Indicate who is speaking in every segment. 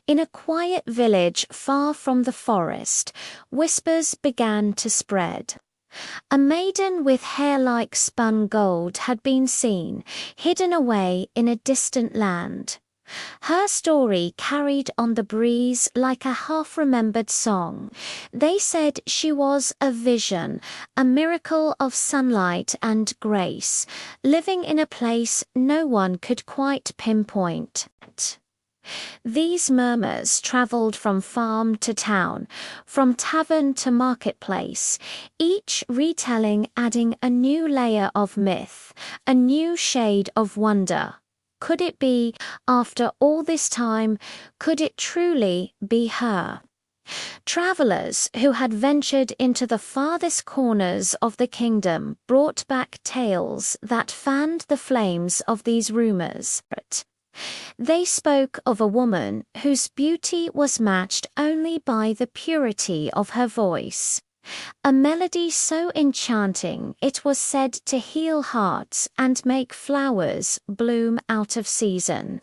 Speaker 1: In a quiet village far from the forest, whispers began to spread. A maiden with hair like spun gold had been seen, hidden away in a distant land. Her story carried on the breeze like a half-remembered song. They said she was a vision, a miracle of sunlight and grace, living in a place no one could quite pinpoint. These murmurs travelled from farm to town, from tavern to marketplace, each retelling adding a new layer of myth, a new shade of wonder. Could it be, after all this time, could it truly be her? Travellers who had ventured into the farthest corners of the kingdom brought back tales that fanned the flames of these rumours. They spoke of a woman whose beauty was matched only by the purity of her voice. A melody so enchanting it was said to heal hearts and make flowers bloom out of season.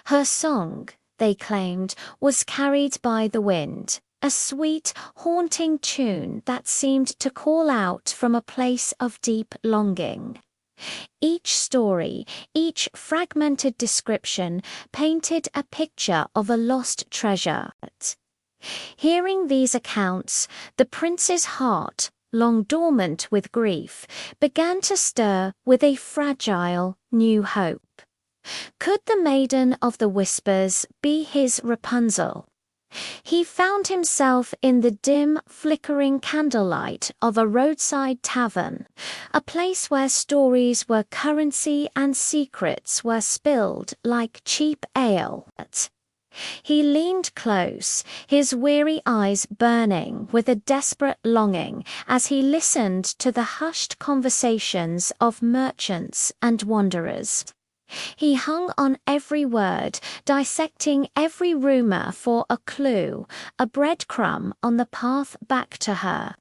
Speaker 1: Her song, they claimed, was carried by the wind, a sweet, haunting tune that seemed to call out from a place of deep longing. Each story, each fragmented description painted a picture of a lost treasure. Hearing these accounts, the prince's heart, long dormant with grief, began to stir with a fragile, new hope. Could the maiden of the whispers be his Rapunzel? He found himself in the dim, flickering candlelight of a roadside tavern, a place where stories were currency and secrets were spilled like cheap ale. He leaned close, his weary eyes burning with a desperate longing as he listened to the hushed conversations of merchants and wanderers. He hung on every word, dissecting every rumor for a clue, a breadcrumb on the path back to her.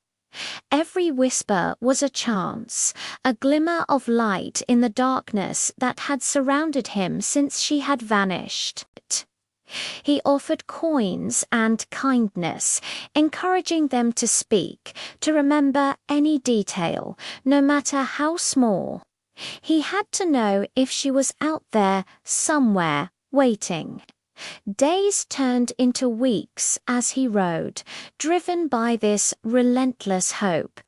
Speaker 1: Every whisper was a chance, a glimmer of light in the darkness that had surrounded him since she had vanished. He offered coins and kindness, encouraging them to speak, to remember any detail, no matter how small. He had to know if she was out there, somewhere, waiting. Days turned into weeks as he rode, driven by this relentless hope.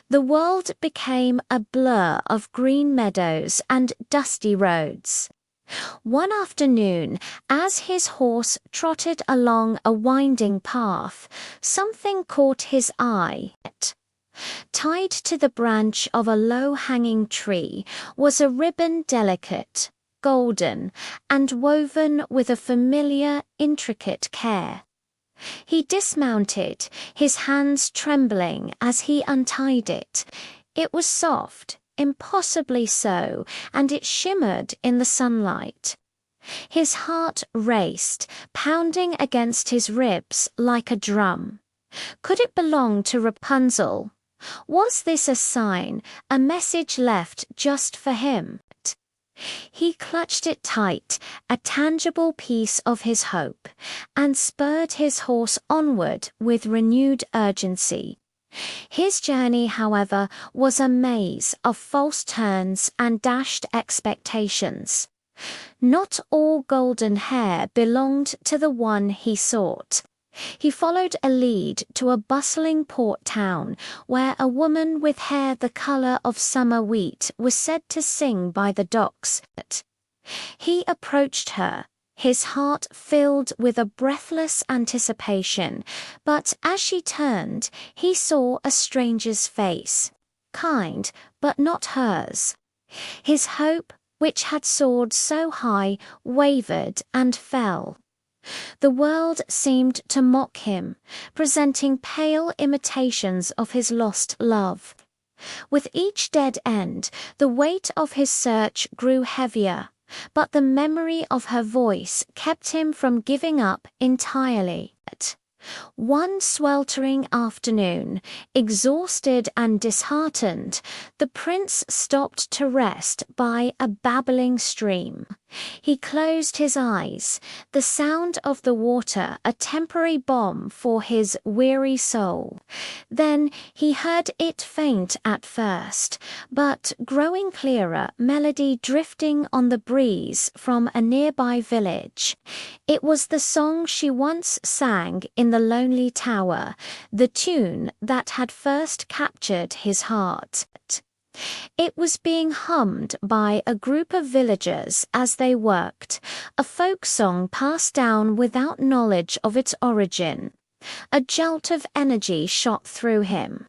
Speaker 1: The world became a blur of green meadows and dusty roads. One afternoon, as his horse trotted along a winding path, something caught his eye. Tied to the branch of a low-hanging tree was a ribbon delicate, golden, and woven with a familiar, intricate care. He dismounted, his hands trembling as he untied it. It was soft, impossibly so, and it shimmered in the sunlight. His heart raced, pounding against his ribs like a drum. Could it belong to Rapunzel? Was this a sign, a message left just for him? He clutched it tight, a tangible piece of his hope, and spurred his horse onward with renewed urgency. His journey, however, was a maze of false turns and dashed expectations. Not all golden hair belonged to the one he sought. He followed a lead to a bustling port town where a woman with hair the color of summer wheat was said to sing by the docks. He approached her, his heart filled with a breathless anticipation, but as she turned, he saw a stranger's face, kind but not hers. His hope, which had soared so high, wavered and fell. The world seemed to mock him, presenting pale imitations of his lost love. With each dead end, the weight of his search grew heavier, but the memory of her voice kept him from giving up entirely. One sweltering afternoon, exhausted and disheartened, the prince stopped to rest by a babbling stream. He closed his eyes, the sound of the water a temporary balm for his weary soul. Then he heard it faint at first, but growing clearer melody drifting on the breeze from a nearby village. It was the song she once sang in the lonely tower, the tune that had first captured his heart. It was being hummed by a group of villagers as they worked, a folk song passed down without knowledge of its origin. A jolt of energy shot through him.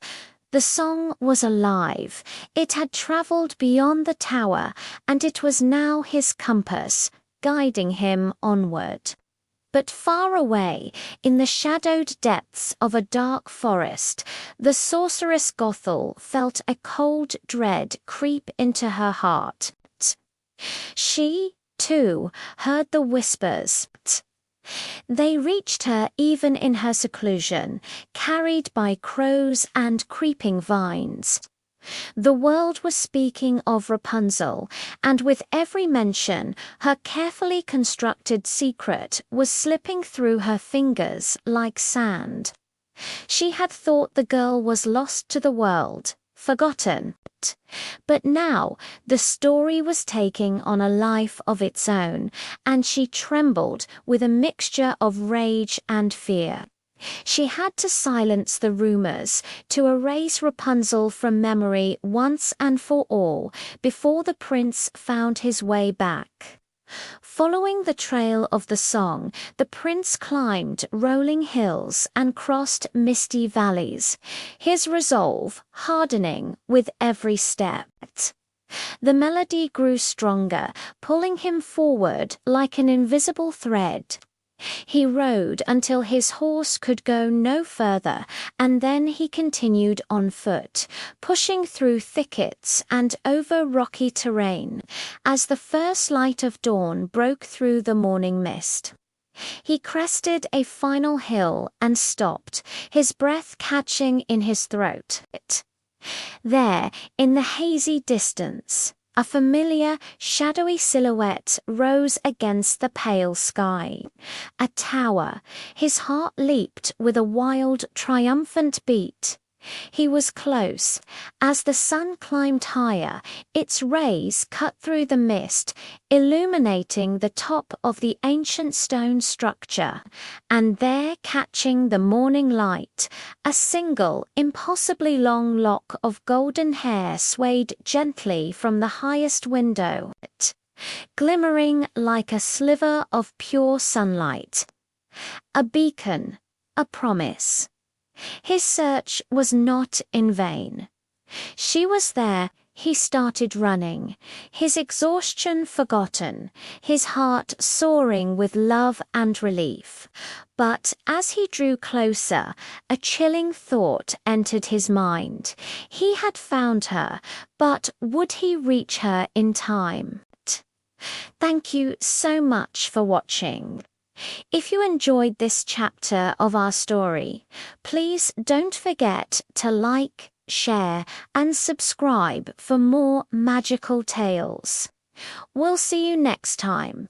Speaker 1: The song was alive. It had traveled beyond the tower, and it was now his compass, guiding him onward. But far away, in the shadowed depths of a dark forest, the sorceress Gothel felt a cold dread creep into her heart. She, too, heard the whispers. They reached her even in her seclusion, carried by crows and creeping vines. The world was speaking of Rapunzel, and with every mention, her carefully constructed secret was slipping through her fingers like sand. She had thought the girl was lost to the world, forgotten. But now the story was taking on a life of its own, and she trembled with a mixture of rage and fear. She had to silence the rumors, to erase Rapunzel from memory once and for all, before the prince found his way back. Following the trail of the song, the prince climbed rolling hills and crossed misty valleys, his resolve hardening with every step. The melody grew stronger, pulling him forward like an invisible thread. He rode until his horse could go no further, and then he continued on foot, pushing through thickets and over rocky terrain, as the first light of dawn broke through the morning mist. He crested a final hill and stopped, his breath catching in his throat. There, in the hazy distance, a familiar, shadowy silhouette rose against the pale sky. A tower. His heart leaped with a wild, triumphant beat. He was close. As the sun climbed higher, its rays cut through the mist, illuminating the top of the ancient stone structure, and there, catching the morning light, a single, impossibly long lock of golden hair swayed gently from the highest window, glimmering like a sliver of pure sunlight. A beacon, a promise. His search was not in vain. She was there. He started running, his exhaustion forgotten, his heart soaring with love and relief. But as he drew closer, a chilling thought entered his mind. He had found her, but would he reach her in time? Thank you so much for watching. If you enjoyed this chapter of our story, please don't forget to like, share, and subscribe for more magical tales. We'll see you next time.